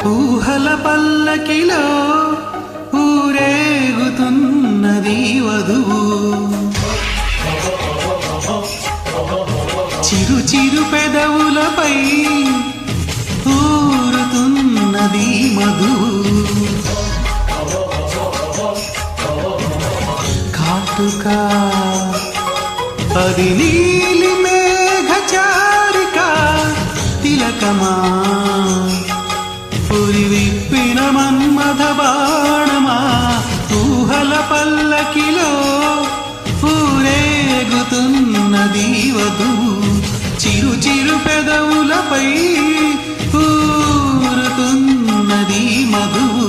ఊహల పల్లకిలో ఊరేగుతున్నది వధువు. చిరు చిరు పెదవులపై ఊరుతున్నది మధువు. కాటుకా అది నీలి మేఘచారిక తిలకమా పురి విప్పిన మన్మథ బాణమా. ఊహల పల్లకిలో ఊరేగుతున్నది వధువు. చిరు చిరు పెదవులపై ఊరుతున్నది మధువు.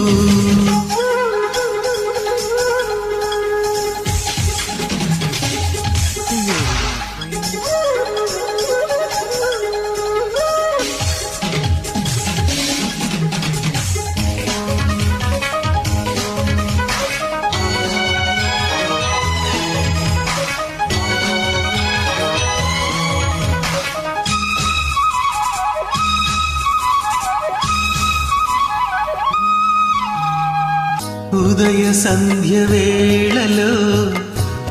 ఉదయ సంధ్య వేళలో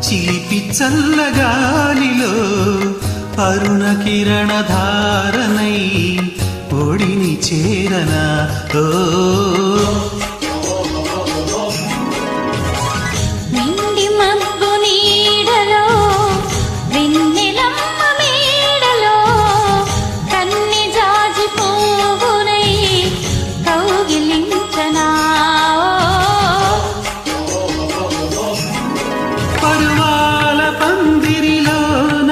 చిలిపి చల్లగాలిలో అరుణ కిరణ ధారణై ఒడిని చేరనా. ఓ పరువాల పందిరిలోన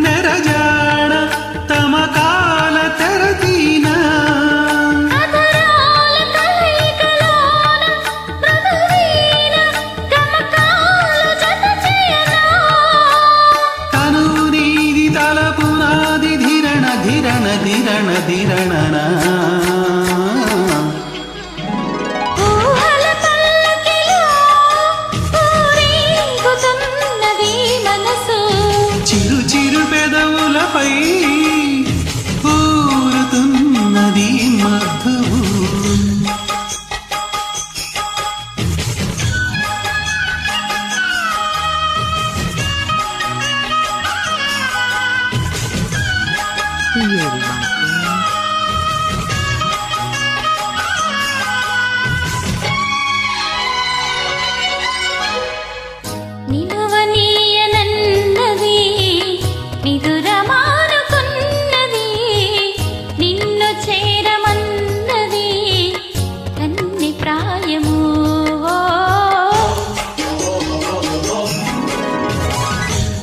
నెరజాడ తమకాల తెరతీన తను నీది తలపునాది ధిరణ ధిరణ ధిరణ ధిరణనా. చిరు చిరు పెదవులపై ఊరుతున్నది మధువు.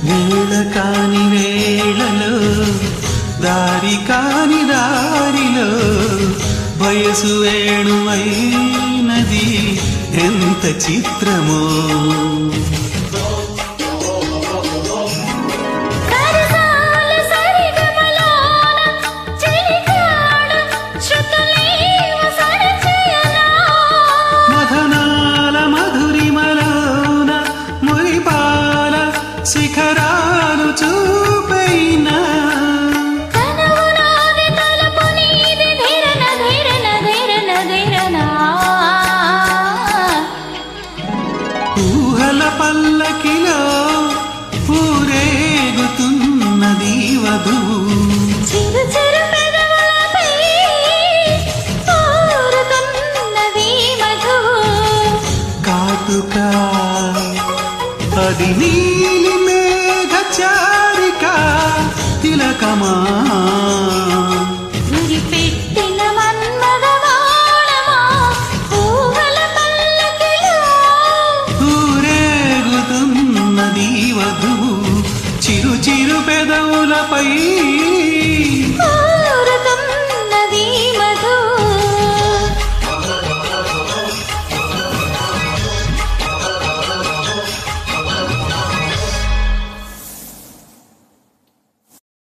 వేళ కాని వేళలో దారి కాని దారిలో వయసు వేణువైనది ఎంత చిత్రమో. మధనాల మధురిమలోన మురిపాల శిఖరాలు చూపైనా ఊహల పల్లకిలో ఊరేగుతున్నది వధువు. చిరు చిరు పెదవులపై ఊరుతున్నది మధువు. కాటుకా అది నీలి మేఘచారిక తిలకమా పెట్టిన మన్మథ బాణమా. ఊహల పల్లకిలో ఊరేగుతున్నది వధువు. చిరు చిరు పెదవులపై